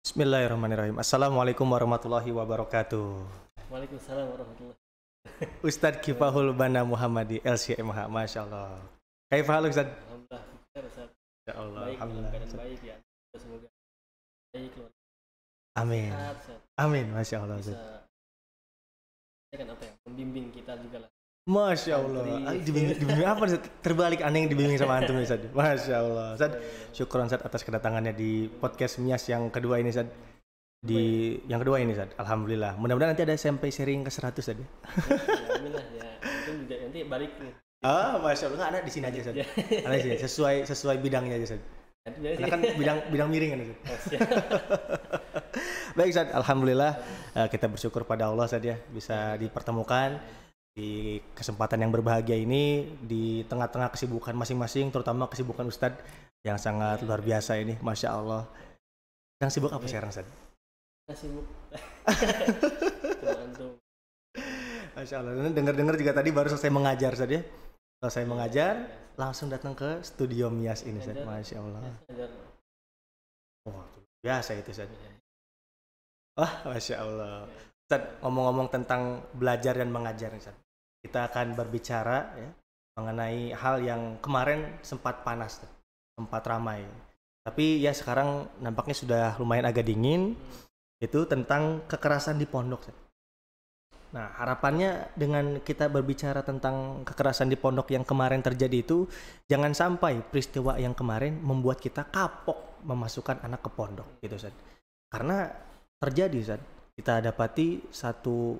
Bismillahirrahmanirrahim. Assalamualaikum warahmatullahi wabarakatuh. Waalaikumsalam warahmatullahi. Ustadz Kifahul Bana Muhammadi LCMH. Masya Allah. Kaifahal Ustadz? Alhamdulillah, kita Ustaz. Ya Allah. Baik, dalam Alhamdulillah. keadaan baik ya. Semoga baik keluarga Amin. sehat, Ustaz. Amin. Masya Allah Bisa Ustadz. ya kan apa ya? Membimbing kita juga lah. Masya Allah. Dibimbing apa Ustadz? Terbalik aneh yang dibimbing sama antum Ustadz. Masya Allah. Ustadz, syukuran Ustadz atas kedatangannya di podcast Mias yang kedua ini Ustadz. Yang kedua ini Ustadz. Alhamdulillah. Mudah-mudahan nanti ada sampai sharing ke 100 Ustadz. Ya, amin lah ya. Mungkin juga nanti balik nih. Masya Allah. Nggak, ada di sini aja Ustadz. Ada di sini. Sesuai bidangnya aja Ustadz. Nanti Karena kan bidang miring kan Ustadz. Oh, siap. Baik Ustaz, Alhamdulillah kita bersyukur pada Allah Ustaz ya bisa dipertemukan di kesempatan yang berbahagia ini di tengah-tengah kesibukan masing-masing, terutama kesibukan Ustadz yang sangat luar biasa ini, Masya Allah. Yang sibuk apa sekarang Ustaz? Kita sibuk. Cuma antum. Masya Allah, dan dengar-dengar juga tadi baru selesai mengajar Ustaz ya. Selesai mengajar, langsung datang ke studio Mias ini Ustaz, Masya Allah. Ajar. Wah, biasa itu Ustaz. Wah, Masya Allah. Ustaz, ngomong-ngomong tentang belajar dan mengajar Ustaz. Kita akan berbicara ya, mengenai hal yang kemarin sempat panas, Ustaz. Sempat ramai. Tapi ya sekarang nampaknya sudah lumayan agak dingin. Itu tentang kekerasan di pondok Ustaz. Nah, harapannya dengan kita berbicara tentang kekerasan di pondok yang kemarin terjadi itu, jangan sampai peristiwa yang kemarin membuat kita kapok memasukkan anak ke pondok gitu Ustaz. Karena terjadi Ustaz, kita dapati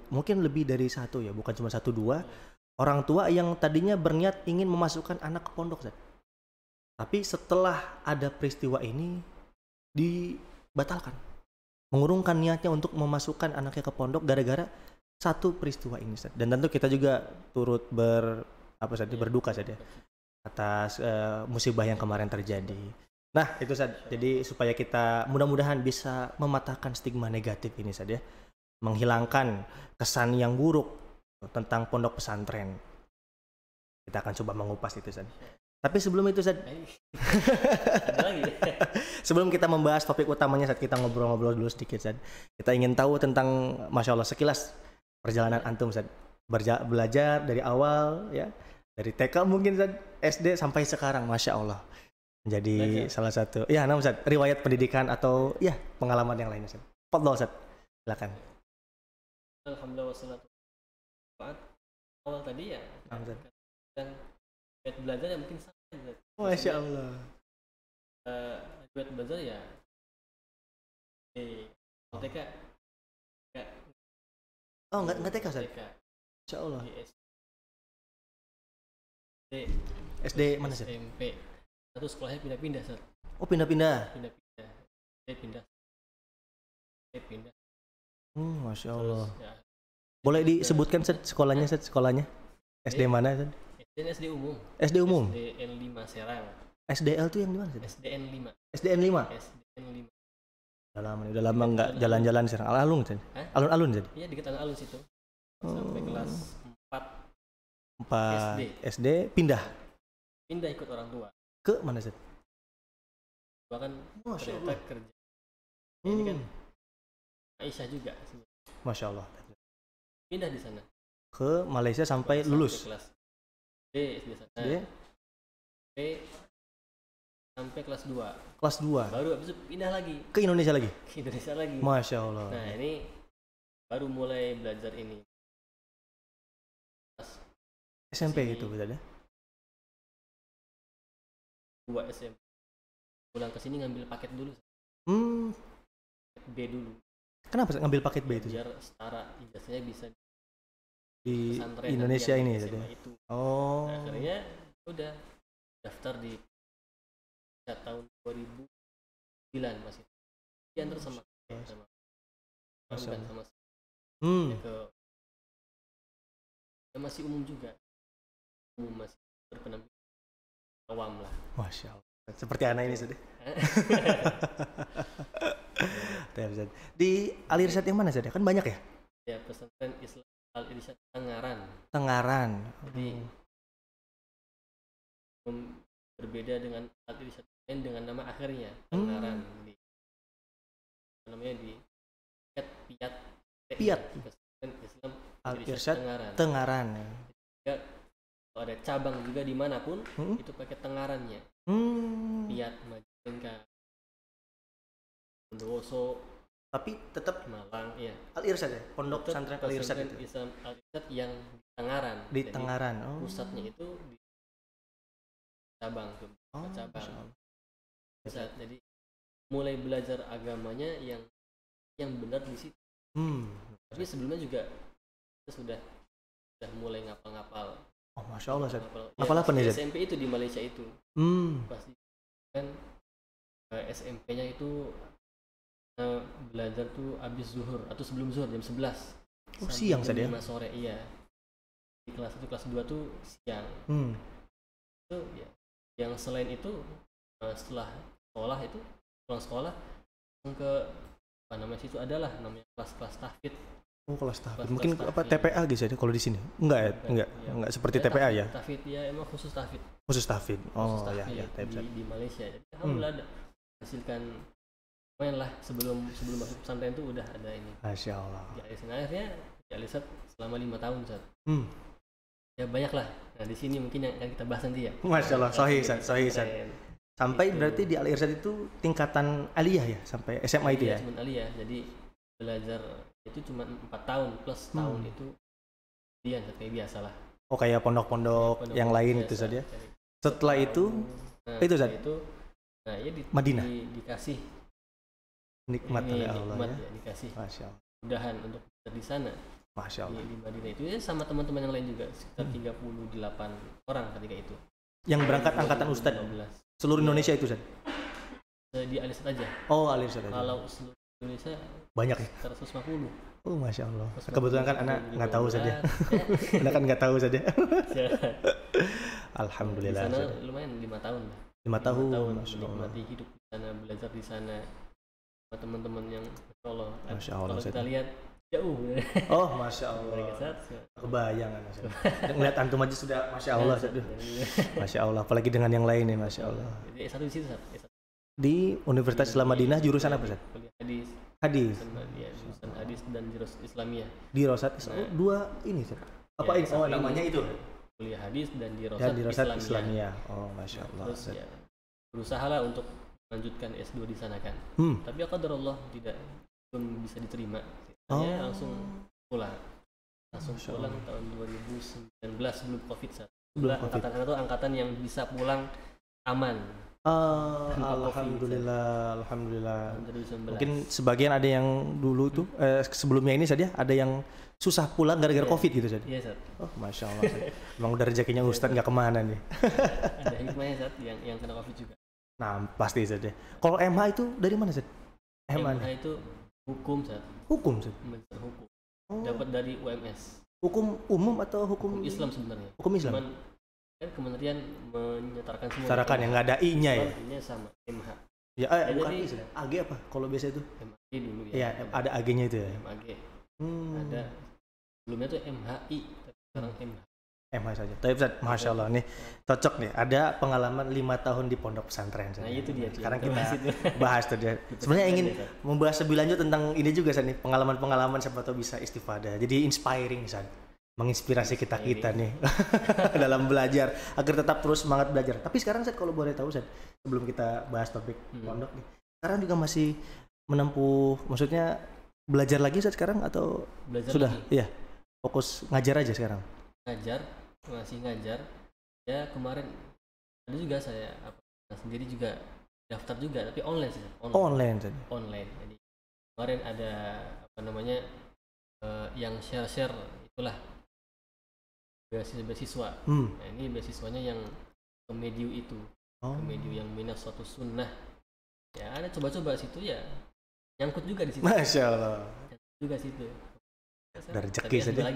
mungkin lebih dari satu ya, bukan cuma satu dua orang tua yang tadinya berniat ingin memasukkan anak ke pondok Ustaz. Tapi setelah ada peristiwa ini dibatalkan, mengurungkan niatnya untuk memasukkan anaknya ke pondok gara-gara satu peristiwa ini Ustaz. Dan tentu kita juga turut berduka saja atas musibah yang kemarin terjadi. Nah itu Ustaz, jadi supaya kita mudah-mudahan bisa mematahkan stigma negatif ini Ustaz ya, menghilangkan kesan yang buruk tentang pondok pesantren. Kita akan coba mengupas itu Ustaz. Tapi sebelum itu Ustaz, Ada lagi. sebelum kita membahas topik utamanya Ustaz, kita ngobrol-ngobrol dulu sedikit Ustaz. Kita ingin tahu tentang, Masya Allah, sekilas perjalanan antum Ustaz, belajar dari awal ya, dari TK mungkin Ustaz, SD sampai sekarang, Masya Allah. Jadi salah satu ya Ustaz, riwayat pendidikan atau ya pengalaman yang lain Ustaz. Fadhol Ustaz, silakan. Alhamdulillah wassalatu. Awal tadi ya. Ustaz. Dan belajar ya mungkin sama. Masya Allah. Belajar ya. TK. Oh enggak TK Ustaz. TK. Masya Allah. SD. SD mana Ustaz? SMP. Satu sekolahnya pindah-pindah Ustaz. Oh pindah-pindah. Pindah. Masya Allah. Terus, ya, Boleh disebutkan Ustaz sekolahnya Ustaz, sekolahnya? SD mana Ustaz? SD umum. SD umum. SDN 5 Serang. SDL tuh yang di mana Ustaz? SDN 5. SDN 5. SDN 5. Udah lama enggak jalan-jalan sekarang. Alun-alun Ustaz. Alun-alun Ustaz. Iya dekat alun-alun situ. Sampai kelas 4 SD pindah ikut orang tua. ke mana Ustaz? Bahkan Masya ternyata Allah. kerja. Ini kan Aisyah juga sebenarnya. Masya Allah. Pindah di sana. Ke Malaysia sampai lulus. Kelas D di sana. SD D sampai kelas 2. kelas 2 Baru habis itu pindah lagi ke Indonesia lagi. ke Indonesia lagi. Masya Allah. Nah, ini baru mulai belajar ini. SMP sini. itu Ustaz ya. 2 SMP. Pulang ke sini ngambil paket dulu. Paket B dulu. Kenapa Ustaz ngambil paket B itu? Biar setara ijazahnya bisa Di pesantren Indonesia nanti ini yang Ustaz ya. SMA itu. Oh. Nah, akhirnya udah daftar di tahun 2009 masih diantar sama Masya bukan Allah. sama ke ya masih umum juga, masih berpenampilan awam lah. Masya Allah. Seperti anak ini Ustaz. Di Al Irsyad yang mana Ustaz? Kan banyak ya? Ya pesantren Islam Al Irsyad Tengaran. Jadi berbeda dengan Al Irsyad dengan nama akhirnya Tengaran di namanya di Piat Piat. Islam Al-Irsyad Tengaran. Ya. Kalau ada cabang juga dimanapun itu pakai tengarannya. Piat, Majalengka, Bondowoso, tapi tetap Malang, ya. Al-Irsyad ya, pondok pesantren Al-Irsyad itu. Islam Al-Irsyad yang di Tengaran. Di Tengaran. Pusatnya itu di cabang tuh. Cabang. Pusat. Jadi mulai belajar agamanya yang benar di situ. Tapi sebelumnya juga kita sudah mulai ngapal-ngapal. Oh, Masya Allah, Ustaz. Ngapal apa nih, SMP itu di Malaysia itu. Pasti kan SMP-nya itu belajar tuh habis zuhur atau sebelum zuhur jam 11. Oh, siang saja. 5 sore, iya. Di kelas 1, kelas 2 tuh siang. Itu ya. Yang selain itu setelah sekolah itu pulang sekolah ke apa namanya situ adalah namanya kelas tahfidz. Oh, kelas tahfidz. Mungkin apa TPA gitu ya kalau di sini? Enggak ya? Enggak seperti TPA ya? Tahfidz ya, emang khusus tahfidz. Khusus tahfidz. Oh, ya di Malaysia. Jadi alhamdulillah ada hasilkan main lah sebelum masuk pesantren itu udah ada ini. Masya Allah. Ya, akhirnya ya Alisat selama 5 tahun, Ustaz. Ya banyak lah. Nah, di sini mungkin yang akan kita bahas nanti ya. Masya Allah, sahih Ustaz. Sampai itu. Berarti di Al-Irsyad itu tingkatan aliyah ya, sampai SMA itu ya? Cuma aliyah, jadi belajar itu cuma 4 tahun plus tahun itu dia kayak biasa lah. Oh, kayak pondok-pondok yang lain itu saja. Setelah itu, itu Ustaz? Nah, ya Madinah? dikasih nikmat oleh Allah nikmat, ya. Dikasih Masya Allah. mudahan untuk di sana. Masya Allah. Di Madinah itu ya sama teman-teman yang lain juga sekitar 38 orang ketika itu. Yang berangkat angkatan Ustadz seluruh Indonesia itu Ustadz? Di Al-Irsyad aja. Oh, Al-Irsyad aja. Kalau seluruh Indonesia banyak ya? 150. Oh, Masya Allah. Kebetulan kan anak nggak tahu saja. Anak kan nggak tahu saja. Alhamdulillah. Di sana lumayan 5 tahun. 5 tahun. Menikmati hidup di sana, belajar di sana sama teman-teman yang Masya Allah. Kalau kita lihat jauh. Oh, Masya Allah. Kebayang kan Masya Allah. Ngeliat antum aja sudah Masya Allah. Masya Allah. Apalagi dengan yang lain ya Masya Allah. Jadi S1 di situ, di Universitas Islam Madinah jurusan apa Ustaz? Hadis. Jurusan hadis dan jurusan Islamiyah. Di Rosat dua ini Ustaz. Apa ini? Oh, namanya itu. Kuliah hadis dan di Rosat Islamiyah. Oh, Masya Allah. Terus ya berusahalah untuk melanjutkan S2 di sana kan. Tapi qadarullah tidak pun bisa diterima. Saya langsung pulang. Pulang tahun 2019 sebelum Covid. Angkatan itu angkatan yang bisa pulang aman. Alhamdulillah. Mungkin sebagian ada yang dulu tuh sebelumnya ini saja ada yang susah pulang gara-gara Covid gitu saja. Iya, Ustaz. Oh, Masya Allah. Emang udah rezekinya Ustadz nggak kemana nih. Ada hikmahnya Ustaz yang kena Covid juga. Nah, pasti saja. Kalau MH itu dari mana Ustaz? MH itu hukum Ustaz. Hukum Ustaz. Hukum. Dapat dari UMS. Hukum umum atau hukum Islam sebenarnya? Hukum Islam. Cuman kan kementerian menyatakan semua. Syarakan yang nggak ada I-nya ya. I-nya sama MH. Ya, bukan I sudah. AG apa? Kalau biasa itu? MAG dulu ya. Iya, ada AG-nya itu ya. MAG. Ada sebelumnya tuh MHI, tapi sekarang MH. MH saja. Tapi Ustaz, Masya Allah nih cocok nih. Ada pengalaman 5 tahun di pondok pesantren. Nah, itu dia. Sekarang kita bahas tadi. Sebenarnya ingin membahas lebih lanjut tentang ini juga Ustaz nih, pengalaman-pengalaman siapa tahu bisa istifadah. Jadi inspiring Ustaz. Menginspirasi kita nih dalam belajar agar tetap terus semangat belajar. Tapi sekarang Ustaz kalau boleh tahu Ustaz, sebelum kita bahas topik pondok nih, sekarang juga masih menempuh, maksudnya belajar lagi Ustaz sekarang atau belajar sudah? Lagi. Iya, fokus ngajar aja sekarang. Masih ngajar. Ya kemarin ada juga saya sendiri juga daftar juga, tapi online sih. Online. Jadi kemarin ada yang share itulah beasiswa. Nah, ini beasiswanya yang ke Mediu itu. Ke Mediu yang minus suatu sunnah. Ya ada coba-coba situ ya. Nyangkut juga di situ. Masya Allah. Nyangkut juga situ. Dari rezeki saja.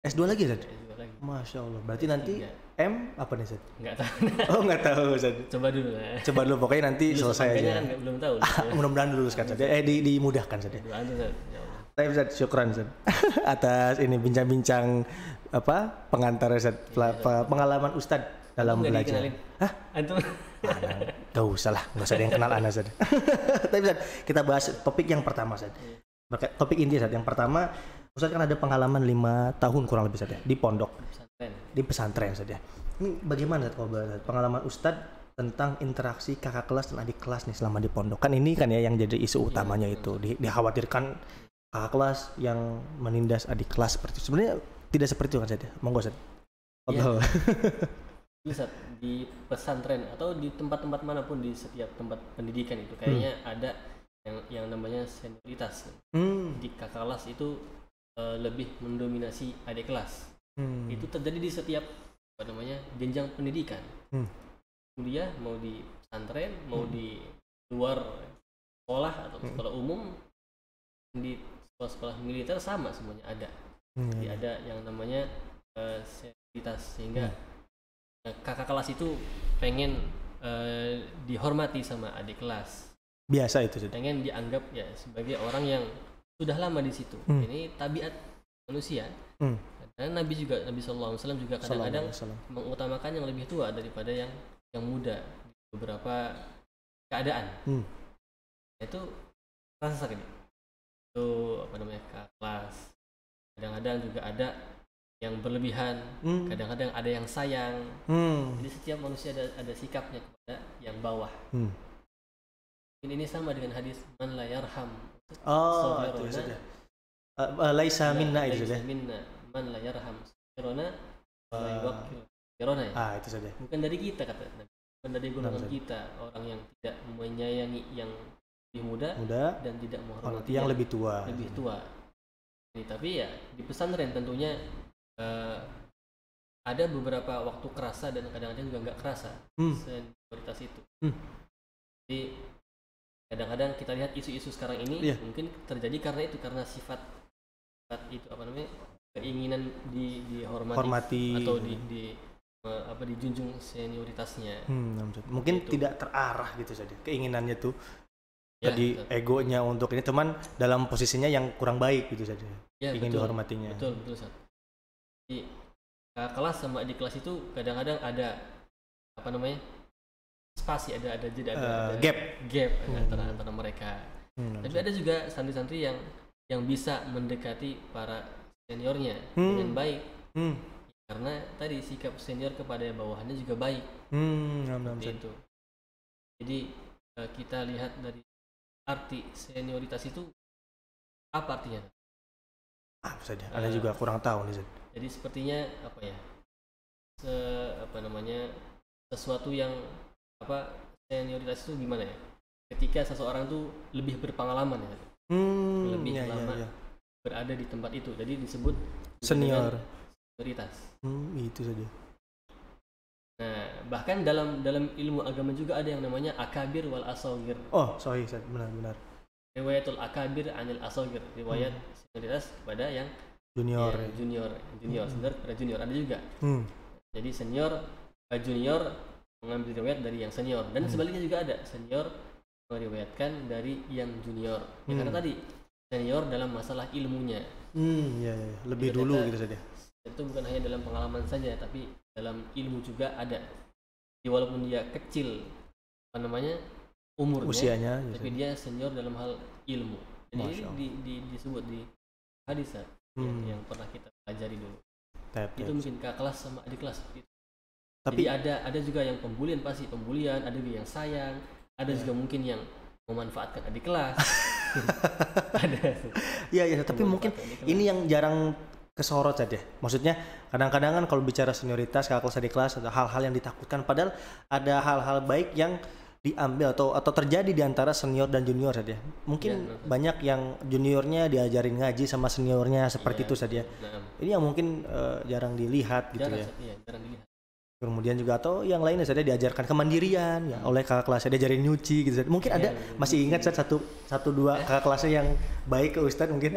S2 lagi Ustaz? S2 lagi. Masya Allah. Berarti nanti M apa nih Ustaz? Enggak tahu. Oh, enggak tahu Ustaz. Coba dulu. Pokoknya nanti selesai aja. Kan belum tahu. Mudah-mudahan luluskan saja. dimudahkan saja. Tapi Ustaz, syukran Ustaz atas ini bincang-bincang pengantar Ustaz, pengalaman Ustaz dalam belajar. Hah? Antum? Gak usah lah, gak usah ada yang kenal Ana Ustaz. Tapi Ustaz, kita bahas topik yang pertama Ustaz. Topik inti Ustaz. Yang pertama, Ustaz kan ada pengalaman 5 tahun kurang lebih Ustaz ya, di pondok. Di pesantren Ustaz ya. Ini bagaimana Ustaz, pengalaman Ustaz tentang interaksi kakak kelas dan adik kelas nih selama di pondok? Kan ini kan ya yang jadi isu utamanya itu. Dikhawatirkan kakak kelas yang menindas adik kelas seperti itu. Sebenarnya tidak seperti itu kan Ustaz ya? Monggo Ustaz. Iya. Ustaz, di pesantren atau di tempat-tempat manapun di setiap tempat pendidikan itu kayaknya ada yang namanya senioritas. Di kakak kelas itu lebih mendominasi adik kelas. Itu terjadi di setiap jenjang pendidikan. Kuliah mau di pesantren, mau di luar sekolah atau sekolah umum, di sekolah-sekolah militer sama semuanya ada. Jadi ada yang namanya senioritas, sehingga kakak kelas itu pengen dihormati sama adik kelas. Biasa itu. Pengen dianggap ya sebagai orang yang sudah lama di situ. Ini tabiat manusia. Karena Nabi SAW juga kadang-kadang mengutamakan yang lebih tua daripada yang muda di beberapa keadaan. Itu rasa sakit. Itu kakak kelas. Kadang-kadang juga ada yang berlebihan, kadang-kadang ada yang sayang. Jadi setiap manusia ada sikapnya kepada yang bawah. Ini sama dengan hadis man la yarham. Itu saja. Laisa minna itu saja. Man la yarham sirona la yuwakkil sirona ya. Itu saja. Bukan dari kita kata Nabi. Bukan dari golongan kita, orang yang tidak menyayangi yang lebih muda dan tidak menghormati yang lebih tua. Ini tapi ya di pesantren tentunya ada beberapa waktu kerasa dan kadang-kadang juga nggak kerasa senioritas itu. Jadi kadang-kadang kita lihat isu-isu sekarang ini mungkin terjadi karena sifat itu keinginan dihormati atau dijunjung senioritasnya. Mungkin itu tidak terarah gitu saja keinginannya tuh. Jadi egonya untuk ini, teman dalam posisinya yang kurang baik gitu saja. Ingin dihormatinya. Betul Ustaz. Di kelas sama adik kelas itu kadang-kadang ada spasi, ada gap antara mereka. Tapi ada juga santri-santri yang bisa mendekati para seniornya dengan baik. Karena tadi sikap senior kepada bawahannya juga baik. Itu. Jadi kita lihat dari arti senioritas itu apa artinya? Saja. Anda juga kurang tahu nih. Jadi sepertinya sesuatu yang senioritas itu gimana ya? Ketika seseorang tuh lebih berpengalaman ya, lebih lama berada di tempat itu, jadi disebut senioritas. Itu saja. Nah, bahkan dalam ilmu agama juga ada yang namanya akabir wal asogir. Sorry, benar. Riwayatul akabir anil asogir, riwayat senioritas pada yang junior senior pada junior ada juga. Jadi junior mengambil riwayat dari yang senior, dan sebaliknya juga ada senior meriwayatkan dari yang junior. Karena tadi senior dalam masalah ilmunya. Lebih itu dulu gitu saja. Itu bukan hanya dalam pengalaman saja, tapi dalam ilmu juga ada. Jadi walaupun dia kecil umurnya, usianya, tapi dia senior dalam hal ilmu. Jadi ini disebut di hadis yang pernah kita pelajari dulu. Itu mungkin kakak kelas sama adik kelas. Tapi jadi ada juga yang pembulian, ada juga yang sayang, ada juga mungkin yang memanfaatkan adik kelas. Ada. Tapi mungkin ini yang jarang kesorot saja. Maksudnya kadang-kadang kan kalau bicara senioritas kakak kelas adik kelas ada hal-hal yang ditakutkan, padahal ada hal-hal baik yang diambil atau terjadi di antara senior dan junior saja. Mungkin banyak yang juniornya diajarin ngaji sama seniornya seperti itu saja. Ini yang mungkin jarang dilihat gitu ya. Jarang dilihat. Kemudian juga atau yang lainnya saja diajarkan kemandirian oleh kakak kelasnya, diajarin nyuci gitu. Mungkin ada masih ingat satu dua kakak kelasnya yang baik ke Ustadz mungkin.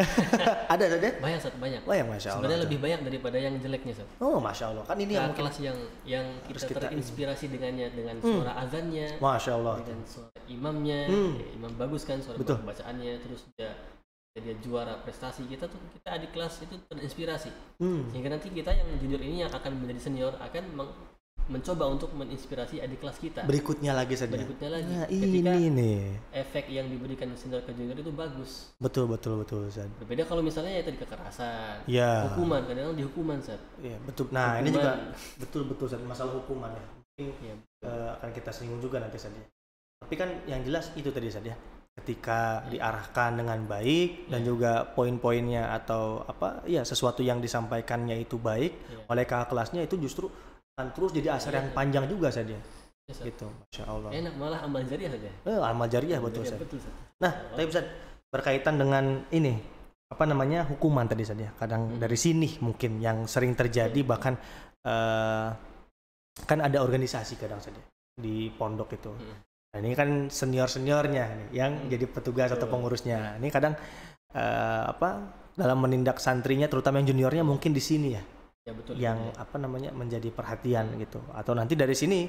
Ada saja? Banyak. Masya Allah. Sebenarnya lebih banyak daripada yang jeleknya, Ustadz. Masya Allah. Kan ini yang kelas yang kita terinspirasi dengannya, dengan suara azannya. Masya Allah. Dengan suara imamnya. Imam bagus kan suara bacaannya, terus dia juara prestasi. Kita adik kelas itu terinspirasi. Sehingga nanti kita yang junior ini yang akan menjadi senior akan mencoba untuk menginspirasi adik kelas kita. Berikutnya lagi. Nah, ketika ini nih efek yang diberikan senior ke junior itu bagus. Betul Ustaz. Berbeda kalau misalnya ya tadi kekerasan, ya. Hukuman, kadang-kadang dihukuman Ustaz. Iya, betul. Nah, ini juga betul Ustaz, masalah hukuman ya. Mungkin akan kita singgung juga nanti saja. Tapi kan yang jelas itu tadi saja. Ketika diarahkan dengan baik dan juga poin-poinnya atau sesuatu yang disampaikannya itu baik oleh kakak kelasnya, itu justru akan terus jadi asar yang panjang juga saja. Gitu, Masya Allah. Enak, malah amal jariah saja. Amal jariah betul Ustaz. Nah, tapi Ustaz, berkaitan dengan ini hukuman tadi saja. Kadang dari sini mungkin yang sering terjadi, bahkan kan ada organisasi kadang saja di pondok itu. Nah, ini kan seniornya nih yang jadi petugas atau pengurusnya. Ini kadang dalam menindak santrinya, terutama yang juniornya mungkin di sini ya. Ya, betul, yang menjadi perhatian gitu. Atau nanti dari sini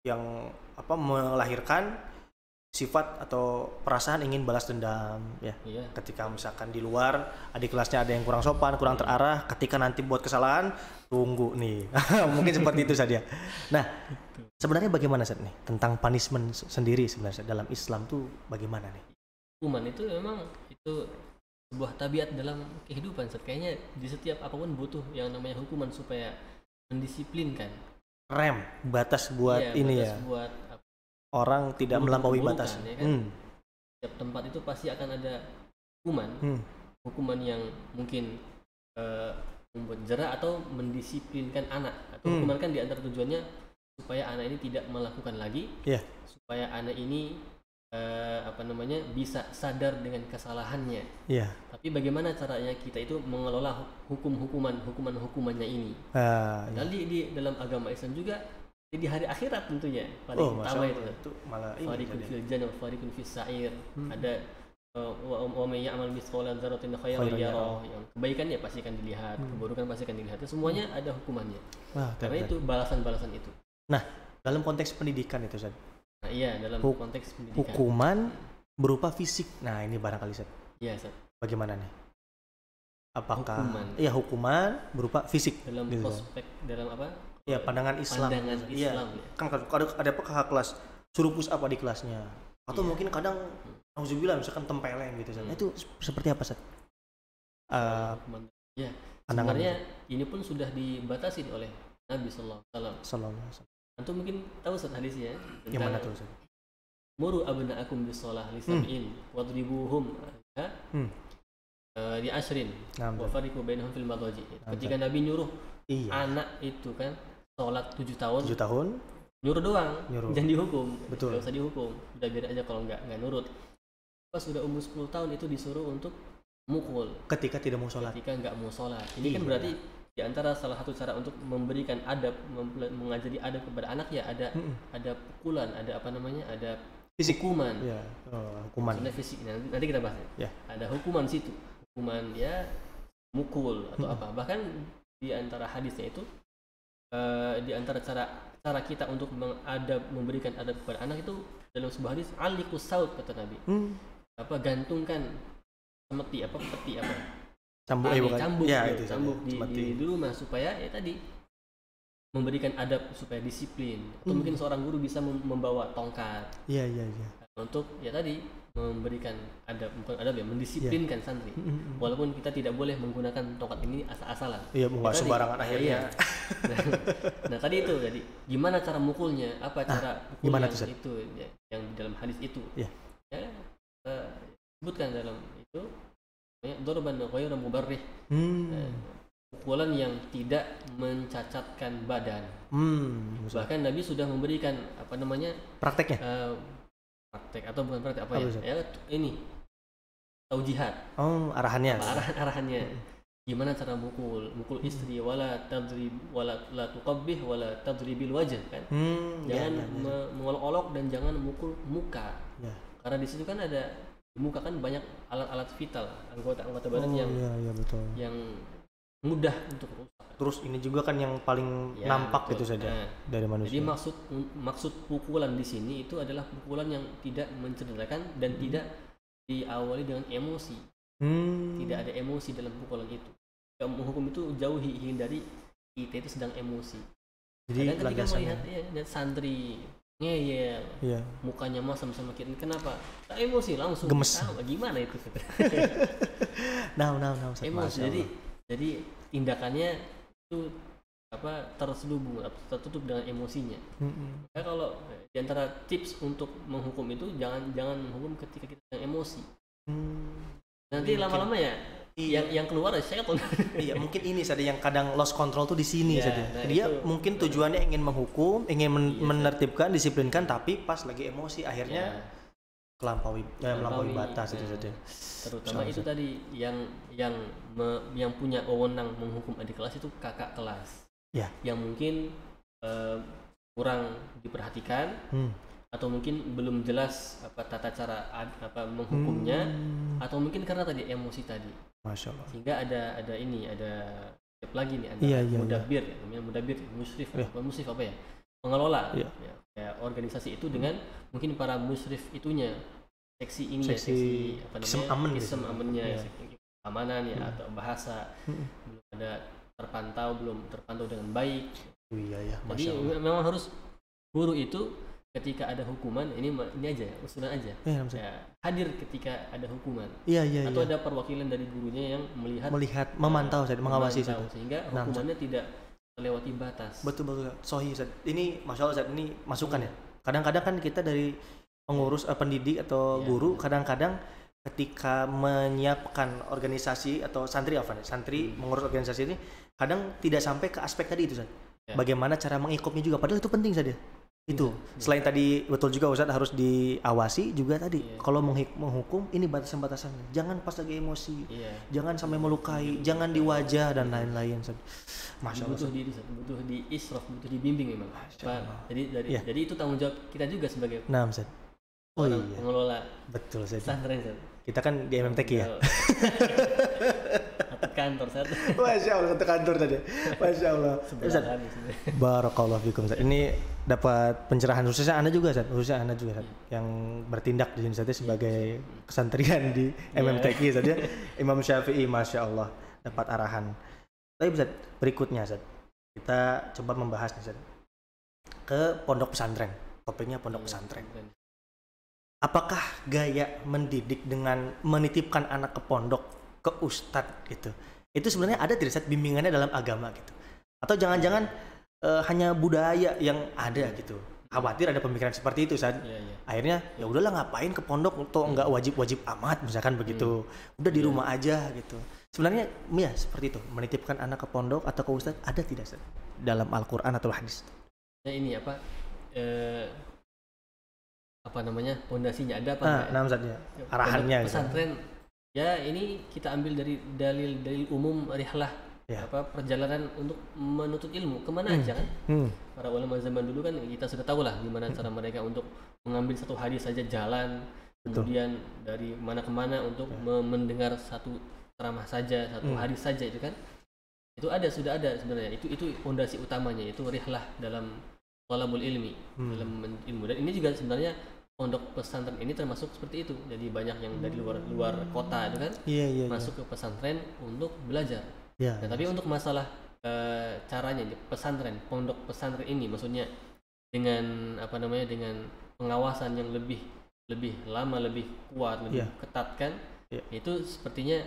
yang melahirkan sifat atau perasaan ingin balas dendam ya. Ketika misalkan di luar adik kelasnya ada yang kurang sopan, kurang terarah, ketika nanti buat kesalahan, tunggu nih. Mungkin seperti itu saja. Nah, sebenarnya bagaimana Ustaz nih tentang punishment sendiri sebenarnya dalam Islam tuh bagaimana nih? Hukuman itu memang itu sebuah tabiat dalam kehidupan. Kayaknya di setiap apapun butuh yang namanya hukuman supaya mendisiplinkan. Rem, batas buat buat orang tidak melampaui batas. Ya kan? Setiap tempat itu pasti akan ada hukuman. Hukuman yang mungkin membuat jerah atau mendisiplinkan anak. Atau hukuman kan di antara tujuannya supaya anak ini tidak melakukan lagi, supaya anak ini bisa sadar dengan kesalahannya. Tapi bagaimana caranya kita itu mengelola hukumannya ini? Di dalam agama Islam juga di hari akhirat tentunya paling utama itu malah fariqun fil jannah wa fariqun fis sa'ir. Ada wa may ya'mal mithqala dzarratin khairan yarah, yang kebaikan ya pasti akan dilihat, keburukan pasti akan dilihat. Semuanya ada hukumannya. Karena itu balasan-balasan itu. Nah, dalam konteks pendidikan itu Ustaz. Nah, iya, dalam konteks pendidikan. Hukuman berupa fisik. Nah, ini barangkali Ustaz. Iya, Ustaz. Bagaimana nih? Apakah hukuman berupa fisik dalam prospek dalam apa? Ya, pandangan Islam. Islam. Kan ada kakak kelas suruh push up di kelasnya. Atau mungkin kadang auzubillah misalkan tempeleng gitu Ustaz. Itu seperti apa Ustaz? Sebenarnya ini pun sudah dibatasi oleh Nabi sallallahu alaihi wasallam. Antum mungkin tahu Ustaz hadisnya gimana tuh Ustaz? Muru abna'akum bis-shalah li sab'in wadribuhum di ashrin wa fariqu bainahum fil madaji. Ketika Nabi nyuruh anak itu kan sholat 7 tahun, nyuruh doang, jangan dihukum. Betul. Gak usah dihukum, udah biar aja kalau nggak nurut. Pas sudah umur 10 tahun itu disuruh untuk mukul ketika tidak mau sholat, ketika nggak mau sholat. Ini kan berarti di antara salah satu cara untuk memberikan adab, mengajari adab kepada anak ya ada pukulan, ada ada fisik. Hukuman. Hukuman. Maksudnya fisik. Nanti kita bahas. Ada hukuman situ. Hukuman mukul atau apa. Bahkan di antara hadisnya itu di antara cara kita untuk memberikan adab kepada anak itu dalam sebuah hadis alikus saut kata Nabi. Gantungkan peti cambuk di rumah supaya tadi memberikan adab supaya disiplin. Atau mungkin seorang guru bisa membawa tongkat untuk tadi memberikan adab, bukan adab mendisiplinkan santri. Walaupun kita tidak boleh menggunakan tongkat ini asal-asalan. Nggak sembarangan akhirnya. Nah tadi itu jadi gimana cara mukulnya, apa cara gimana itu yang di dalam hadis itu. Sebutkan dalam itu dorban ghairu mubarrih. Pukulan yang tidak mencacatkan badan. Bahkan Nabi sudah memberikan prakteknya. Praktek atau bukan praktek ini taujihat. Arahannya. Gimana cara mukul istri, wala tadrib wala la tuqabbih wala tadribil wajh kan. Jangan mengolok-olok dan jangan mukul muka. Karena di situ kan ada di muka kan banyak alat-alat vital, anggota badan yang mudah untuk rusak. Terus ini juga kan yang paling nampak gitu saja dari manusia. Jadi maksud pukulan di sini itu adalah pukulan yang tidak mencederakan dan tidak diawali dengan emosi. Tidak ada emosi dalam pukulan itu. Menghukum itu hindari kita itu sedang emosi. Jadi kadang ketika melihat lihat santri ngeyel, mukanya masam sama kita, kenapa? Tak emosi langsung. Gemes. Gimana itu? Nah, emosi. Jadi tindakannya itu terselubung atau tertutup dengan emosinya. Nah, kalau diantara tips untuk menghukum itu jangan menghukum ketika kita sedang emosi. Nanti lama-lama ya yang keluar ya setan. Iya, mungkin ini saja yang kadang lost control tuh di sini saja. Nah, dia mungkin tujuannya ingin menghukum, ingin menertibkan, disiplinkan, tapi pas lagi emosi akhirnya melampaui batas itu saja. Terutama itu tadi yang punya wewenang menghukum adik kelas itu kakak kelas. Yang mungkin kurang diperhatikan atau mungkin belum jelas tata cara menghukumnya atau mungkin karena tadi emosi tadi. Masya Allah. Sehingga ada step lagi nih, ada mudabir, namanya mudabir, musyrif apa ya, pengelola ya, organisasi itu dengan mungkin para musyrif itunya, seksi kisem amennya, keamanan ya atau bahasa belum ada belum terpantau dengan baik. Jadi memang harus guru itu ketika ada hukuman ini aja usulan aja hadir ketika ada hukuman atau ada perwakilan dari gurunya yang melihat memantau mengawasi sehingga hukumannya tidak melewati batas. Betul Sohi Ustaz. Ini Masya Allah Ustaz, ini masukan ya. Kadang-kadang kan kita dari pengurus pendidik atau guru kadang-kadang ketika menyiapkan organisasi atau santri mengurus organisasi ini kadang tidak sampai ke aspek tadi itu Ustaz. Bagaimana cara mengikutnya juga, padahal itu penting saja. Itu selain tadi betul juga Ustaz harus diawasi juga tadi. Kalau menghukum ini batasan-batasannya. Jangan pas lagi emosi. Jangan sampai melukai, jangan di wajah dan lain-lain. Masya Allah. Butuh di israf, butuh dibimbing memang. Jadi itu tanggung jawab kita juga sebagai pengelola. Betul Ustaz. Pesantren Ustaz. Kita kan di MMTQ ya. Satu kantor satu. Masya Allah, satu kantor tadi. Masya Allah. Barakallahu fikum. Ini dapat pencerahan khususnya Anda juga Ustaz. Yang bertindak di sini saja sebagai kesantrian di MMTQ saja. Imam Syafi'i, Masya Allah, dapat arahan. Tapi Ustaz, berikutnya Ustaz, kita coba membahas nih Ustaz, ke pondok pesantren. Topiknya pondok pesantren. Apakah gaya mendidik dengan menitipkan anak ke pondok, ke ustadz gitu, itu sebenarnya ada tidak Ustaz bimbingannya dalam agama gitu? Atau jangan-jangan hanya budaya yang ada gitu? Khawatir ada pemikiran seperti itu Ustaz. Akhirnya ya udahlah, ngapain ke pondok atau enggak wajib amat misalkan begitu. Udah di rumah aja gitu. Sebenarnya seperti itu, menitipkan anak ke pondok atau ke ustadz ada tidak Ustaz dalam Al-Qur'an atau hadis? Ya ini pondasinya ada apa? Arahannya pesantren. Ya ini kita ambil dari dalil umum rihlah perjalanan untuk menuntut ilmu kemana aja kan. Para ulama zaman dulu kan kita sudah tahu lah gimana cara mereka untuk mengambil satu hadis saja jalan. Kemudian dari mana ke mana untuk mendengar satu ceramah saja, satu hadis saja itu kan. Sudah ada sebenarnya. Itu pondasi utamanya, itu rihlah dalam thalabul ilmi, dalam ilmu. Dan ini juga sebenarnya pondok pesantren ini termasuk seperti itu. Jadi banyak yang dari luar kota itu kan masuk ke pesantren untuk belajar. Tapi untuk masalah caranya pondok pesantren ini maksudnya dengan dengan pengawasan yang lebih lama, lebih kuat, lebih ketat kan. Itu sepertinya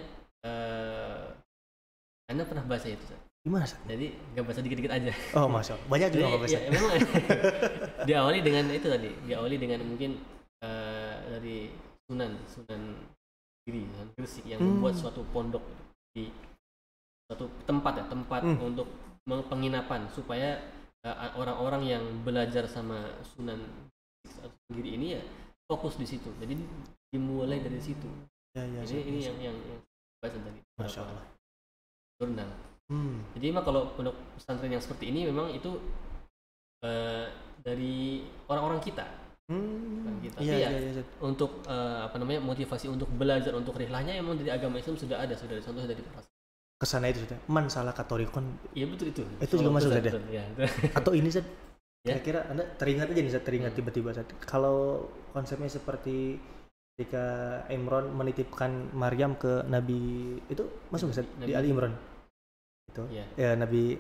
Anda pernah baca itu Ustaz? Gimana Ustaz? Jadi nggak baca dikit-dikit aja. Oh Masya Allah, banyak juga nggak baca. Memang diawali dengan itu tadi, diawali dengan mungkin dari Sunan Gresik yang membuat suatu pondok di suatu tempat untuk penginapan supaya orang-orang yang belajar sama Sunan Giri ini ya fokus di situ. Jadi dimulai dari situ. Ini yang baca tadi. Masya Allah. Jurnal. Jadi memang kalau pondok pesantren yang seperti ini memang itu dari orang-orang kita. Untuk motivasi untuk belajar, untuk rihlahnya memang dari agama Islam sudah ada contoh dari para kesana itu sudah man salah katorikon. Iya betul itu. Itu juga masuk ada. Atau ini Ustaz, kira-kira Anda teringat aja nih Ustaz, tiba-tiba Ustaz. Kalau konsepnya seperti ketika Imran menitipkan Maryam ke Nabi itu masuk Ustaz di Ali Imran. itu ya Nabi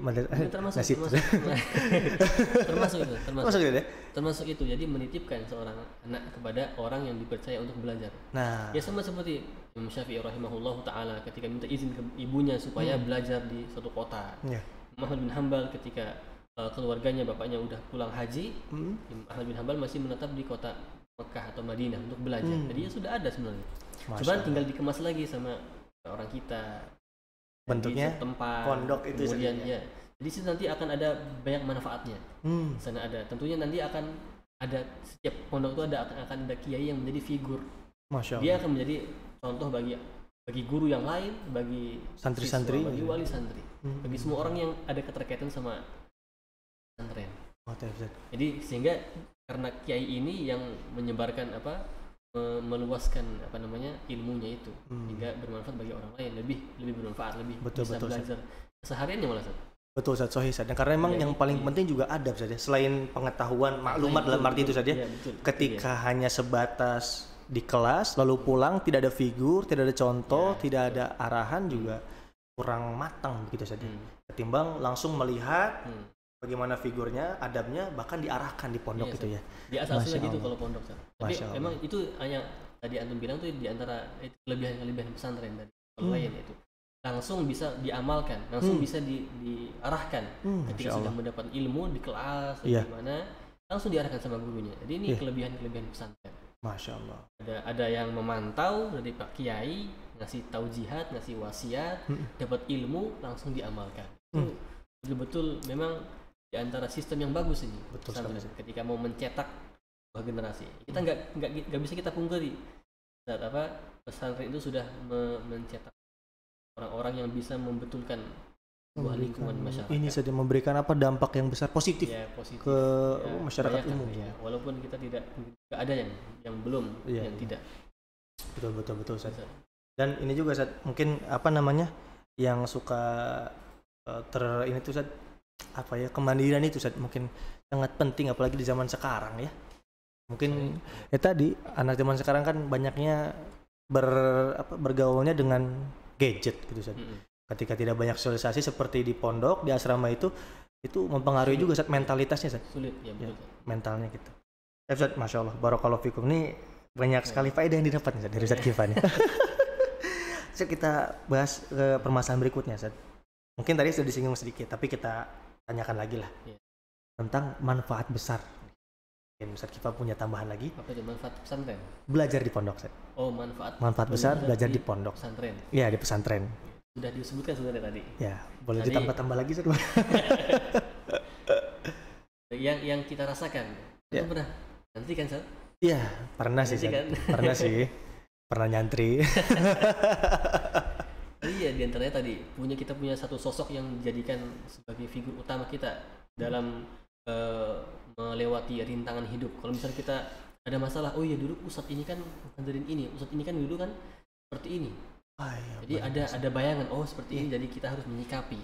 termasuk itu. Jadi menitipkan seorang anak kepada orang yang dipercaya untuk belajar. Nah, ya sama seperti Imam Syafi'i rahimahullah taala ketika minta izin ke ibunya supaya belajar di suatu kota. Ahmad bin Hanbal ketika keluarganya bapaknya udah pulang haji, Ahmad bin Hanbal masih menetap di kota Mekah atau Madinah untuk belajar. Jadi ya sudah ada sebenarnya. Cuma tinggal dikemas lagi sama orang kita. Bentuknya tempat pondok itu kemudian ya. Jadi situ nanti akan ada banyak manfaatnya. Sana ada. Tentunya nanti akan ada setiap pondok itu akan ada kiai yang menjadi figur. Masya Allah. Dia akan menjadi contoh bagi guru yang lain, bagi santri-santri, bagi wali santri, bagi semua orang yang ada keterkaitan sama pesantren. Jadi sehingga karena kiai ini yang menyebarkan meluaskan ilmunya itu hingga bermanfaat bagi orang lain, lebih bermanfaat, lebih bisa belajar kesehariannya malah. Betul Ustaz, sahih Ustaz. Karena memang yang paling penting juga adab saja. Selain pengetahuan, maklumat dalam arti itu saja. Ketika hanya sebatas di kelas lalu pulang tidak ada figur, tidak ada contoh, tidak ada arahan juga kurang matang begitu saja. Ketimbang langsung melihat bagaimana figurnya, adabnya, bahkan diarahkan di pondok itu ya. Di asal-asalnya gitu kalau pondok. Tapi memang itu hanya tadi antum bilang tuh di antara kelebihan pesantren dari lain itu. Langsung bisa diamalkan, langsung bisa diarahkan ketika sudah mendapat ilmu di kelas atau gimana, langsung diarahkan sama gurunya. Jadi ini kelebihan pesantren. Masya Allah. Ada yang memantau dari Pak Kiai, ngasih taujihat, ngasih wasiat, dapat ilmu langsung diamalkan. Itu betul-betul memang di antara sistem yang bagus ini. Betul ketika mau mencetak sebuah generasi, kita nggak bisa kita pungkiri saat pesantren itu sudah mencetak orang-orang yang bisa membetulkan sebuah lingkungan masyarakat. Ini sudah memberikan dampak yang besar positif, ke masyarakat umum. Walaupun kita tidak ada yang belum, yang tidak. Betul Ustaz. Dan ini juga Ustaz, mungkin yang suka ini tuh Ustaz, kemandirian itu Ustaz mungkin sangat penting apalagi di zaman sekarang ya. Mungkin tadi anak zaman sekarang kan banyaknya bergaulnya dengan gadget gitu Ustaz. Ketika tidak banyak sosialisasi seperti di pondok, di asrama itu mempengaruhi juga Ustaz mentalitasnya Ustaz. Sulit ya, betul. Mentalnya gitu. Ustaz, Masya Allah, barakallahu fikum. Ini banyak sekali faedah yang didapat Ustaz dari Ustaz Kifan. Ustaz, kita bahas ke permasalahan berikutnya Ustaz. Mungkin tadi sudah disinggung sedikit, tapi kita tanyakan lagi lah tentang manfaat besar. Mungkin Ustaz Kifan punya tambahan lagi. Apa itu manfaat pesantren? Belajar di pondok Ustaz. Oh, manfaat besar belajar di pondok. Pesantren. Iya, di pesantren. Sudah disebutkan sebenarnya tadi. Ya, boleh ditambah-tambah lagi Ustaz. yang kita rasakan. Itu pernah nanti kan Ustaz? Iya, pernah sih Ustaz. Pernah sih. Pernah nyantri. Iya, di antaranya tadi kita punya satu sosok yang dijadikan sebagai figur utama kita dalam melewati rintangan hidup. Kalau misalnya kita ada masalah, oh iya dulu Ustadz ini kan ngajarin ini, Ustadz ini kan dulu kan seperti ini. Jadi ada bayangan, oh seperti ini, jadi kita harus menyikapi.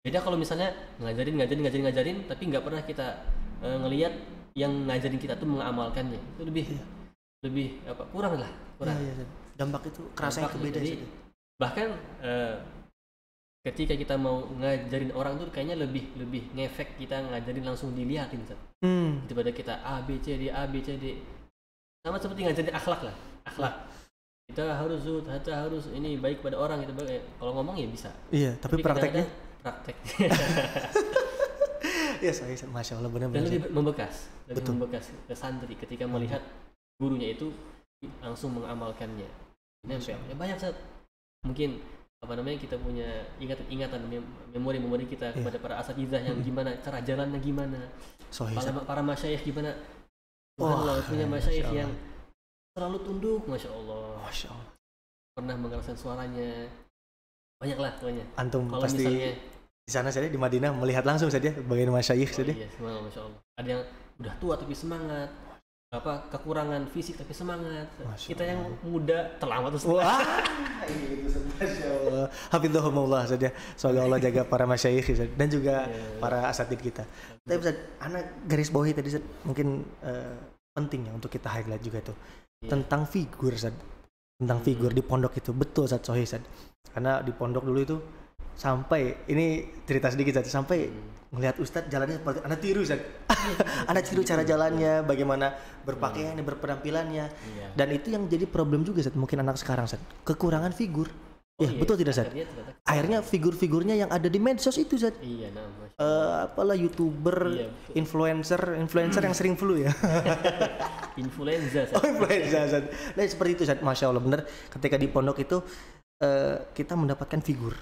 Beda kalau misalnya ngajarin, tapi nggak pernah kita ngelihat yang ngajarin kita tuh mengamalkannya. Itu lebih kurang. Iya. Dampak itu kerasa itu beda sih. Bahkan ketika kita mau ngajarin orang tuh kayaknya lebih ngefek kita ngajarin langsung dilihatin daripada kita A B C D. Sama seperti ngajarin akhlak. Kita harus zuhud, kita harus ini baik pada orang gitu. Kalau ngomong ya bisa. Iya, tapi praktek. Iya, Masya Allah, benar-benar. Dan lebih membekas ke santri ketika melihat gurunya itu langsung mengamalkannya. Nempel. Ya banyak mungkin kita punya ingatan memori kita kepada para asatidzah yang gimana cara jalannya gimana. Para masyayikh gimana. Punya masyayikh yang terlalu tunduk, Masya Allah. Pernah mengeraskan suaranya. Banyak lah pokoknya. Antum kalau pasti misalnya, di sana saja di Madinah melihat langsung saja bagian masyayikh saja. Iya, Masya Allah. Ada yang udah tua tapi semangat. Kekurangan fisik tapi semangat. Kita yang muda terlambat terus. Masya Allah. Hafizahumullah saja. Semoga Allah jaga para masyayikh dan juga para asatidz kita. Tapi Ustaz, anak garis bawahi tadi Ustaz, mungkin penting ya untuk kita highlight juga itu. Tentang figur Ustaz. Tentang figur di pondok itu betul Ustaz, sahih Ustaz. Karena di pondok dulu itu sampai ini cerita sedikit Zat, sampai melihat Ustadz jalannya seperti anak tiru Zat. Anak tiru cara jalannya, bagaimana berpakaiannya, berpenampilannya. Dan itu yang jadi problem juga Zat, mungkin anak sekarang Zat, kekurangan figur. Betul tidak Zat? Akhirnya figur-figurnya yang ada di medsos itu Zat. Apalah YouTuber, influencer yang sering flu ya. Influenza Zat. Influenza Zat. Nah seperti itu Zat, Masya Allah bener. Ketika di pondok itu kita mendapatkan figur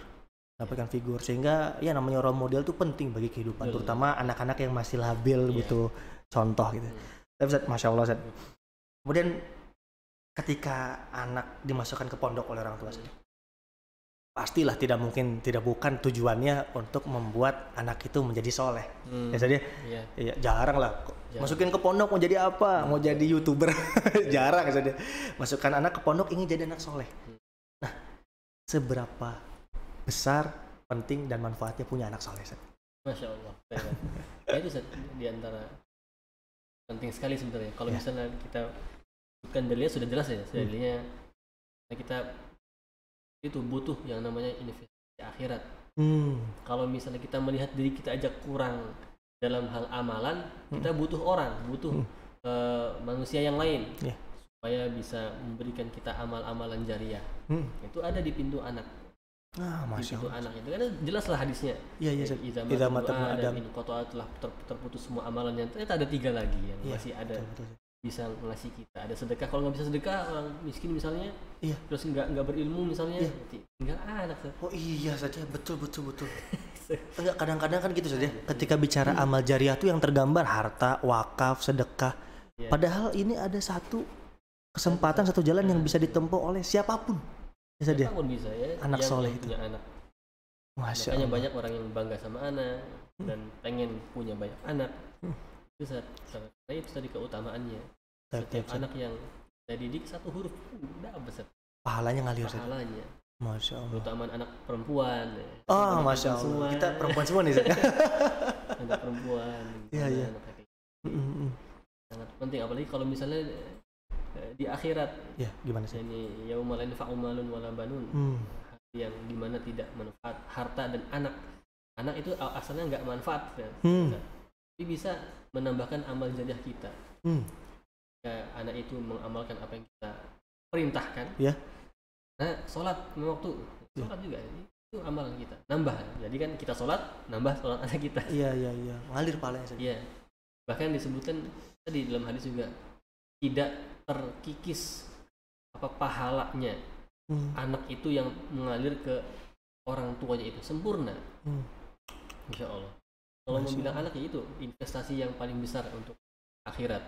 sehingga ya namanya role model itu penting bagi kehidupan, terutama anak-anak yang masih labil butuh contoh gitu. Tapi Zat, Masya Allah Zat. Kemudian ketika anak dimasukkan ke pondok oleh orang tua Zat, pastilah tidak bukan tujuannya untuk membuat anak itu menjadi soleh. Ya Zat ya? Ya, jarang lah. Masukin ke pondok mau jadi apa? Mau jadi YouTuber? Jarang ya Zat ya. Masukkan anak ke pondok ingin jadi anak soleh. Nah, seberapa besar, penting dan manfaatnya punya anak soleh Zat? Masya Allah. Ya itu Zat, diantara penting sekali sebenarnya. Kalau misalnya kita bukan dalilnya sudah jelas ya, dalilnya kita itu butuh yang namanya investasi akhirat. Kalau misalnya kita melihat diri kita aja kurang dalam hal amalan, kita butuh orang, butuh manusia yang lain supaya bisa memberikan kita amal-amalan jariah. Itu ada di pintu anak. Masya Allah. Anak itu kan jelaslah hadisnya. Idza mata Adam in qata'a telah terputus semua amalannya. Ternyata ada 3 lagi yang masih ada. Bisa ngasih kita. Ada sedekah, kalau nggak bisa sedekah orang miskin misalnya. Terus nggak berilmu misalnya. Tinggal anak. Oh iya saja, betul. Enggak, kadang-kadang kan gitu saja. Ketika bicara amal jariah tuh yang tergambar harta, wakaf, sedekah. Padahal ini ada satu kesempatan, satu jalan yang bisa ditempuh oleh siapapun. Siapapun bisa ya. Anak soleh itu. Anak. Masya Makanya Allah. banyak orang yang bangga sama anak dan pengen punya banyak anak. Itu karena itu tadi keutamaannya. Setiap anak yang saya didik 1 huruf udah besar. Pahalanya ngalir saja. Pahalanya. Masya Allah. Keutamaan anak perempuan. Masya Allah. Semua. Kita perempuan semua nih Zat. Anak perempuan. Iya. Sangat penting, apalagi kalau misalnya di akhirat. Gimana sih? Ini yauma la yanfa'u malun wala banun. Yang dimana tidak manfaat harta dan anak. Anak itu asalnya nggak manfaat kan. Tapi bisa menambahkan amal jariah kita. Anak itu mengamalkan apa yang kita perintahkan. Nah, sholat waktu, sholat juga itu amalan kita. Nambah. Jadi kan kita sholat, nambah sholat anak kita. Iya. Ngalir pahalanya saja. Iya. Bahkan disebutkan tadi dalam hadis juga tidak terkikis pahalanya anak itu yang mengalir ke orang tuanya itu sempurna. Insya Allah. Kalau mau bilang anak ya itu investasi yang paling besar untuk akhirat.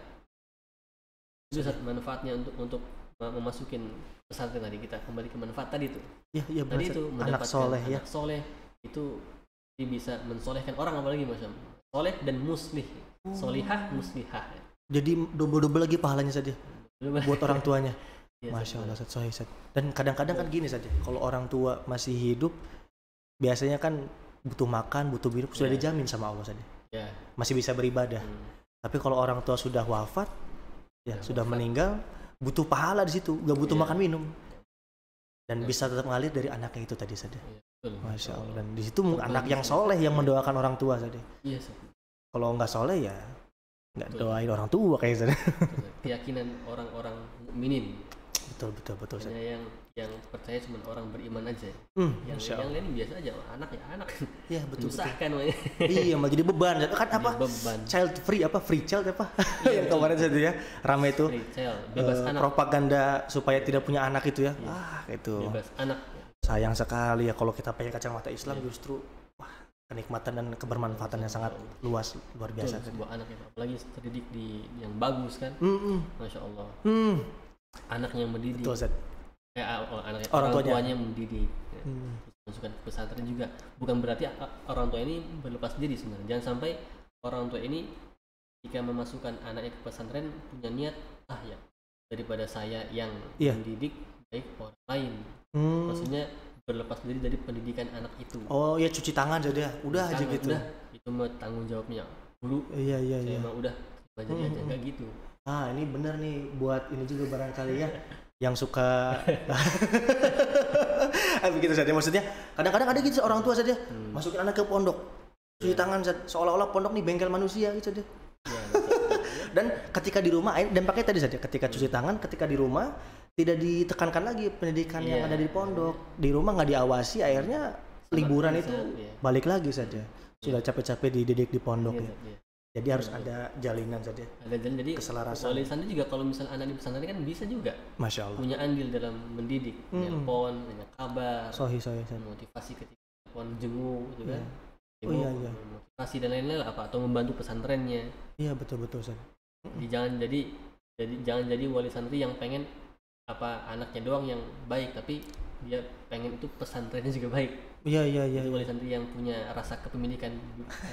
Itu manfaatnya untuk memasukin pesantren tadi, kita kembali ke manfaat tadi tuh. Iya tadi itu anak soleh anak soleh itu dia bisa mensolehkan orang, apalagi macam soleh dan muslih, solihah muslihah. Jadi double lagi pahalanya saja buat orang tuanya. Masya Allah, Zat. Dan kadang-kadang kan gini saja, kalau orang tua masih hidup biasanya kan butuh makan, butuh minum sudah dijamin sama Allah saja. Masih bisa beribadah. Tapi kalau orang tua sudah wafat, sudah meninggal, butuh pahala di situ, gak butuh makan minum. Dan bisa tetap ngalir dari anaknya itu tadi saja. Masya Allah. Dan di situ anak yang soleh yang mendoakan orang tua saja. Kalau nggak soleh ya nggak doain orang tua kayak saja. Keyakinan orang-orang mukminin. Betul. Hanya yang percaya cuma orang beriman aja. Yang lain biasa aja, anak ya anak. Iya betul. Menyusahkan. Iya, malah jadi beban. Kan apa? Beban. Child free apa? Free child apa? Yang kemarin saja ya, ramai itu. Free child, bebas anak. Propaganda supaya tidak punya anak itu ya. Itu. Bebas anak. Sayang sekali ya kalau kita pakai kacamata Islam justru kenikmatan dan kebermanfaatan yang sangat luas, luar biasa. Sebuah anak itu apalagi terdidik di yang bagus kan. Masya Allah. Anak yang mendidik. Betul, Zat. Orang tuanya mendidik. Masukkan ke pesantren juga. Bukan berarti orang tua ini berlepas diri sebenarnya. Jangan sampai orang tua ini jika memasukkan anaknya ke pesantren punya niat daripada saya yang mendidik baik orang lain. Maksudnya berlepas diri dari pendidikan anak itu. Oh ya, cuci tangan saja. Udah aja gitu. Udah, itu mah tanggung jawabnya dulu. Iya. Saya emang udah belajar aja enggak gitu. Ini benar nih buat ini juga barangkali ya yang suka gitu saja. Maksudnya kadang-kadang ada gitu orang tua saja masukin anak ke pondok, cuci tangan seolah-olah pondok nih bengkel manusia gitu saja. Dan ketika di rumah, dampaknya tadi saja, ketika cuci tangan, ketika di rumah tidak ditekankan lagi pendidikan yang ada di pondok. Di rumah nggak diawasi, akhirnya liburan itu balik lagi saja. Sudah capek-capek dididik di pondok ya. Jadi harus ada jalinan saja. Ada jalinan, jadi keselarasan. Wali santri juga kalau misalnya anak di pesantren kan bisa juga. Masya Allah. Punya andil dalam mendidik, pon, kabar, motivasi ketika pon jenguk, gitu kan. Motivasi dan lain-lain apa atau membantu pesantrennya. Iya betul Ustaz. Jadi jangan jadi wali santri yang pengen apa anaknya doang yang baik, tapi dia pengen itu pesantrennya juga baik. Iya. Jadi wali santri yang punya rasa kepemilikan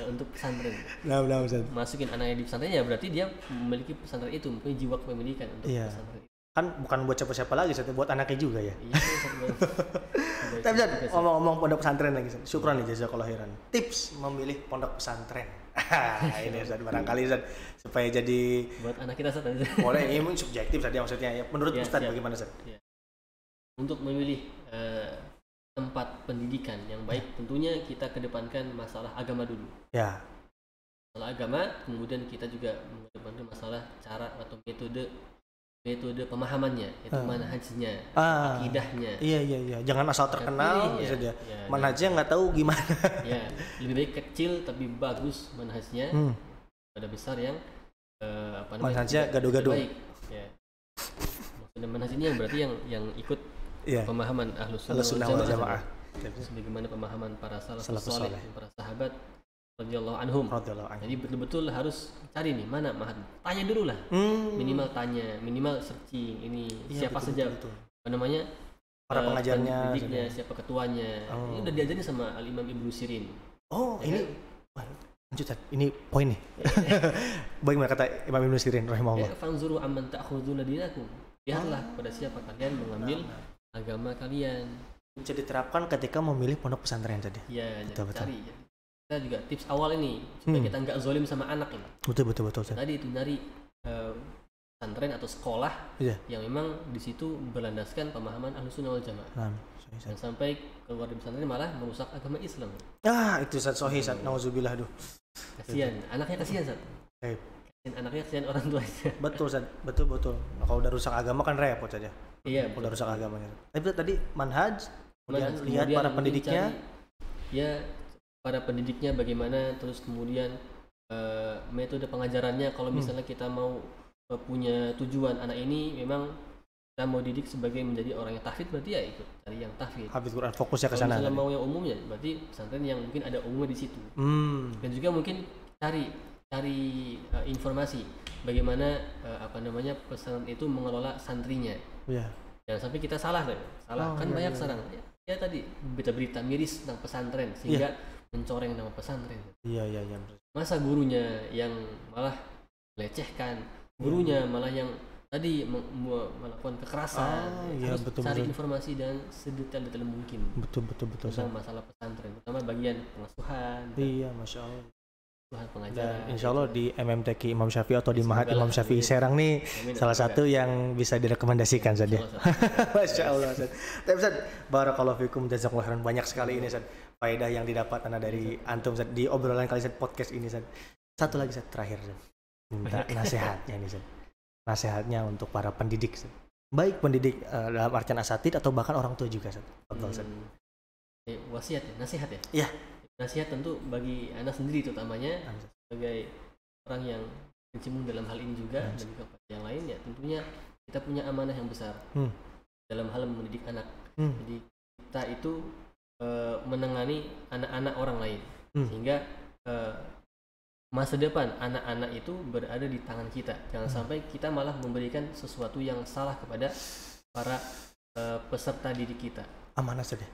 untuk pesantren. Nah, Ustaz. Masukin anaknya di pesantren ya berarti dia memiliki pesantren itu, mempunyai jiwa kepemilikan untuk pesantren. Kan bukan buat siapa-siapa lagi, buat anaknya juga ya. Iya. Tapi ngomong-ngomong pondok pesantren lagi, syukran nih jazakallahu khairan. Tips memilih pondok pesantren. Ini Ustaz, barangkali Ustaz supaya jadi buat anak kita Ustaz. Boleh, ini subjektif saja maksudnya ya. Menurut Ustaz bagaimana Ustaz? Ya. Untuk memilih tempat pendidikan yang baik, tentunya kita kedepankan masalah agama dulu. Ya. Masalah agama, kemudian kita juga mengedepankan masalah cara atau metode pemahamannya, itu manhajnya, akidahnya. Iya. Jangan asal terkenal saja. Manhajnya nggak tahu gimana. Ya, lebih baik kecil tapi bagus manhajnya. Pada besar yang manhajnya gado-gado. Baik. Ya. Maksudnya manhaj ini yang berarti yang ikut pemahaman Ahlus Sunnah wal Jamaah. Sebagaimana pemahaman para salafus saleh, para sahabat radhiyallahu anhum. Jadi betul-betul harus cari nih mana mahad. Tanya dulu lah. Minimal tanya, minimal searching ini siapa saja apa namanya? Para pengajarnya, siapa ketuanya. Ini udah diajarin sama Al-Imam Ibnu Sirin. Ini lanjut ini poin nih. Bagaimana kata Imam Ibnu Sirin rahimahullah? Fanzuru amman ta'khuduna dinakum. Lihatlah pada siapa kalian mengambil agama kalian. Bisa diterapkan ketika memilih pondok pesantren tadi. Iya, cari. Kita juga tips awal ini supaya kita nggak zolim sama anak ini. Betul. Tadi itu dari pesantren atau sekolah yang memang di situ berlandaskan pemahaman Ahlus Sunnah wal Jamaah. Dan sampai keluar dari pesantren malah merusak agama Islam. Itu Ustaz sahih Ustaz. Nauzubillah Kasihan, anaknya kasihan Ustaz. Anaknya kasihan orang tuanya. Betul Ustaz, betul. Kalau udah rusak agama kan repot saja. Iya, udah rusak agamanya. Tapi tadi manhaj, kemudian lihat para pendidiknya. Para pendidiknya bagaimana, terus kemudian metode pengajarannya. Kalau misalnya kita mau punya tujuan anak ini memang kita mau didik sebagai menjadi orang yang tahfidz, berarti ya ikut cari yang tahfidz. Hafidz Quran, fokusnya ke sana. Kalau misalnya mau yang umumnya, berarti pesantren yang mungkin ada umumnya di situ. Dan juga mungkin cari informasi bagaimana pesantren itu mengelola santrinya. Jangan sampai kita salah kan banyak sekarang. Ya tadi berita-berita miris tentang pesantren sehingga mencoreng nama pesantren. Iya. Masa gurunya yang malah melecehkan, gurunya malah yang tadi melakukan kekerasan. Harus cari informasi dan sedetail-detail mungkin. Betul. Tentang masalah pesantren, terutama bagian pengasuhan. Iya, Masya Allah. Pengajaran. Dan insya Allah di MMTQ Imam Syafi'i atau di Mahat Imam Syafi'i Serang nih salah satu yang bisa direkomendasikan saja. Masya Allah. Tapi Ustaz, barakallahu fikum jazakumullah khairan, banyak sekali ini Ustaz faedah yang didapat dari antum Ustaz di obrolan kali Ustaz podcast ini Ustaz. Satu lagi Ustaz terakhir Ustaz. Minta nasihatnya ini Ustaz. Nasihatnya untuk para pendidik Ustaz. Baik pendidik dalam artian asatidz atau bahkan orang tua juga Ustaz. Ustaz. Wasiat ya, nasihat ya? Iya. Nasihat tentu bagi anak sendiri terutamanya sebagai orang yang berkecimpung dalam hal ini juga dan juga yang lain ya, tentunya kita punya amanah yang besar dalam hal mendidik anak. Jadi kita itu menangani anak-anak orang lain sehingga masa depan anak-anak itu berada di tangan kita. Jangan sampai kita malah memberikan sesuatu yang salah kepada para peserta didik kita. Amanah saja.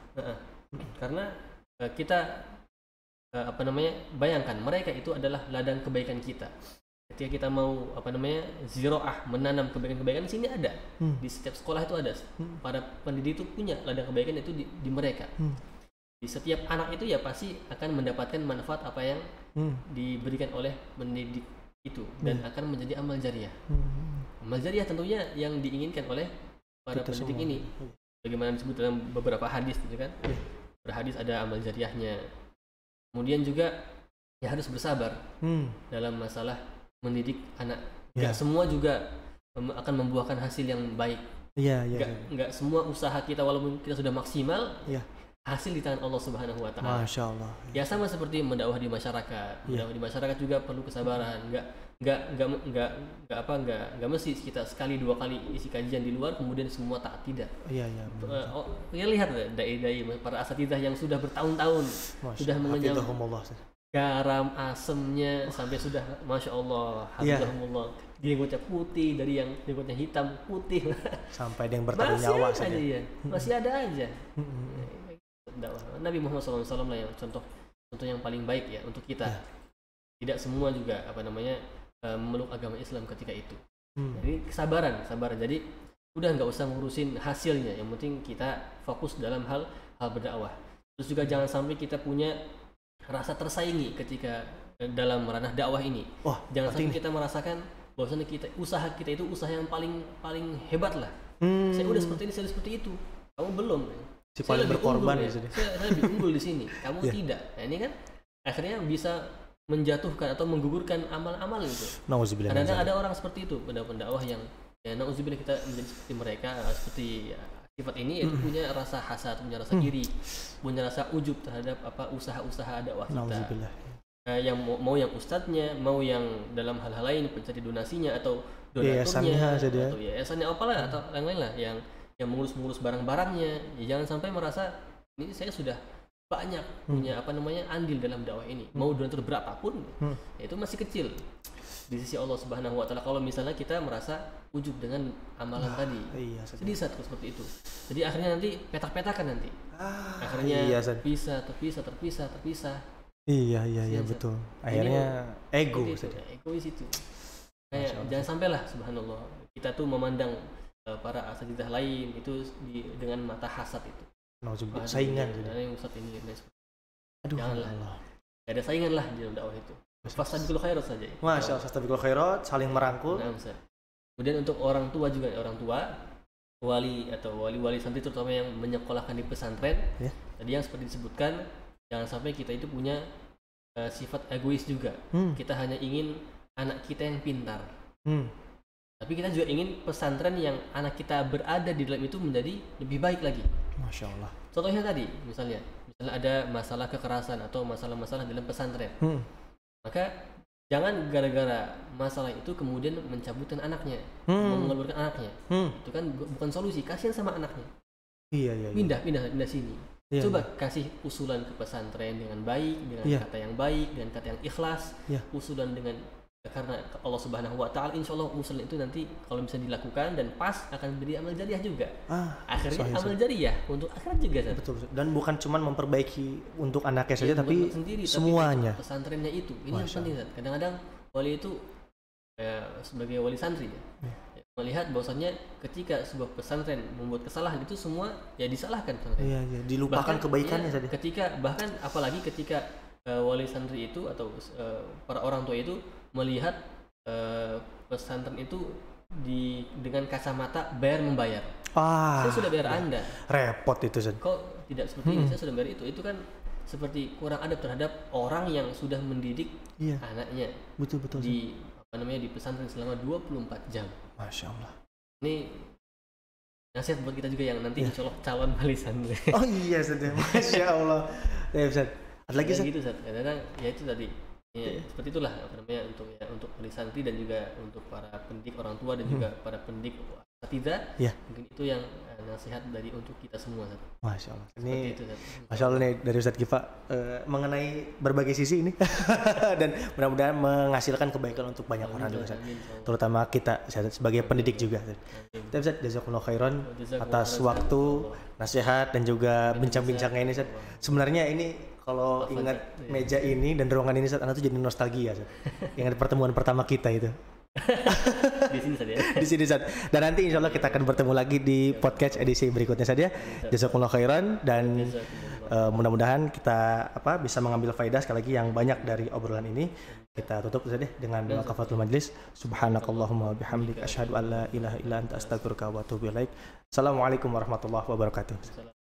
Karena kita bayangkan mereka itu adalah ladang kebaikan kita. Ketika kita mau ziroah, menanam kebaikan-kebaikan di sini ada. Di setiap sekolah itu ada. Para pendidik itu punya ladang kebaikan itu di mereka. Di setiap anak itu ya pasti akan mendapatkan manfaat apa yang diberikan oleh pendidik itu dan akan menjadi amal jariah. Amal jariah tentunya yang diinginkan oleh para pendidik ini. bagaimana disebut dalam beberapa hadis gitu kan. Berhadis ada amal jariahnya. Kemudian juga ya harus bersabar dalam masalah mendidik anak. Gak semua juga akan membuahkan hasil yang baik. Gak semua usaha kita walaupun kita sudah maksimal, hasil di tangan Allah Subhanahu Wa Taala. Masya Allah. Ya sama seperti mendakwah di masyarakat. Mendakwah di masyarakat juga perlu kesabaran. Nggak mesti kita sekali dua kali isi kajian di luar kemudian semua taat, tidak. Kita lihat dai-dai para asatidzah yang sudah bertahun-tahun sudah mengenyam garam asemnya sampai sudah masya Allah, hafizahumullah. Jenggotnya putih dari yang jenggotnya hitam putih sampai ada yang bertaruh nyawa saja. Masih ada aja. Nabi Muhammad SAW lah yang contoh yang paling baik ya untuk kita. Tidak semua juga memeluk agama Islam ketika itu. Jadi kesabaran. Jadi udah nggak usah ngurusin hasilnya, yang penting kita fokus dalam hal berdakwah. Terus juga jangan sampai kita punya rasa tersaingi ketika dalam ranah dakwah ini. Jangan sampai kita merasakan bahwasanya usaha kita itu usaha yang paling hebat lah. Saya udah seperti ini, saya udah seperti itu. Kamu belum. Si paling berkorban ya. Saya lebih unggul di sini. Kamu tidak. Nah, ini kan akhirnya bisa menjatuhkan atau menggugurkan amal-amal itu. Kadang-kadang ada orang seperti itu, pendakwah yang nauzubillah kita menjadi seperti mereka, seperti sifat ini itu punya rasa hasad, punya rasa iri, punya rasa ujub terhadap usaha-usaha dakwah kita. Yang mau yang ustadznya, mau yang dalam hal-hal lain pencari donasinya atau donaturnya atau yayasannya apalah atau yang lain lah yang mengurus barang-barangnya. Jangan sampai merasa ini saya sudah banyak punya andil dalam dakwah ini. Mau donatur berapapun itu masih kecil di sisi Allah Subhanahu Wa Taala. Kalau misalnya kita merasa ujub dengan amalan tadi, sedih saat seperti itu. Jadi akhirnya nanti petak-petakan nanti. Akhirnya terpisah. Iya betul. Akhirnya egois itu. Kayak jangan sampailah subhanallah kita tuh memandang para asatidzah lain itu dengan mata hasad itu. Saingan. Janganlah. Gak ada saingan lah di dalam dakwah itu. Fastabiqul khairat saja. Masya Allah, fastabiqul khairat, saling merangkul. Kemudian untuk orang tua juga, wali atau wali-wali santri terutama yang menyekolahkan di pesantren. Tadi yang seperti disebutkan, jangan sampai kita itu punya sifat egois juga. Kita hanya ingin anak kita yang pintar. Tapi kita juga ingin pesantren yang anak kita berada di dalam itu menjadi lebih baik lagi. Masya Allah. Contohnya tadi, misalnya ada masalah kekerasan atau masalah-masalah dalam pesantren. Maka jangan gara-gara masalah itu kemudian mencabutkan anaknya, mengeluarkan anaknya. Itu kan bukan solusi. Kasihan sama anaknya. Pindah sini. Coba kasih usulan ke pesantren dengan baik, dengan kata yang baik, dengan kata yang ikhlas. Usulan karena Allah Subhanahu Wa Taala insyaallah usulan itu nanti kalau bisa dilakukan dan pas akan menjadi amal jariah juga. Akhirnya amal jariah untuk akhirat juga. Betul. Dan bukan cuma memperbaiki untuk anaknya saja tapi sendiri, semuanya. Tapi pesantrennya itu. Ini yang penting. Kadang-kadang wali itu sebagai wali santri melihat bahwasannya ketika sebuah pesantren membuat kesalahan itu semua disalahkan pesantren. Dilupakan kebaikannya saja. Bahkan apalagi ketika wali santri itu atau para orang tua itu melihat pesantren itu dengan kacamata bayar membayar. Saya sudah bayar Anda. Repot itu. Kok tidak seperti ini? Saya sudah bayar itu. Itu kan seperti kurang adab terhadap orang yang sudah mendidik anaknya. Betul. Di pesantren selama 24 jam. Masya Allah. Ini nasihat buat kita juga yang nanti insya Allah calon wali santri. Sudah. Masya Allah. Ustaz. Ada lagi gitu kadang-kadang itu tadi. Seperti itulah untuk wali santri dan juga untuk para pendidik orang tua dan juga para pendidik asatidzah. Mungkin itu yang nasihat untuk kita semua. Masya Allah. Ini Masya Allah nih dari Ustadz Giva mengenai berbagai sisi ini dan mudah-mudahan menghasilkan kebaikan untuk banyak orang juga, terutama kita sebagai pendidik juga. Ustadz, jazakumullah khairan atas waktu, nasihat dan juga bincang-bincangnya ini. Sebenarnya ini kalau ingat meja ini dan ruangan ini, Anda tuh jadi nostalgia. Yang ada pertemuan pertama kita itu. Di sini saja. Di sini Ustaz. Dan nanti insya Allah kita akan bertemu lagi di podcast edisi berikutnya saja. Jazakumullah khairan dan mudah-mudahan kita bisa mengambil faedah sekali lagi yang banyak dari obrolan ini. Kita tutup saja dengan doa kafaratul majlis. Subhanakallahumma wa bihamdik asyhadu an la ilaha illa anta astaghfiruka wa atubu ilaik. Assalamualaikum warahmatullahi wabarakatuh.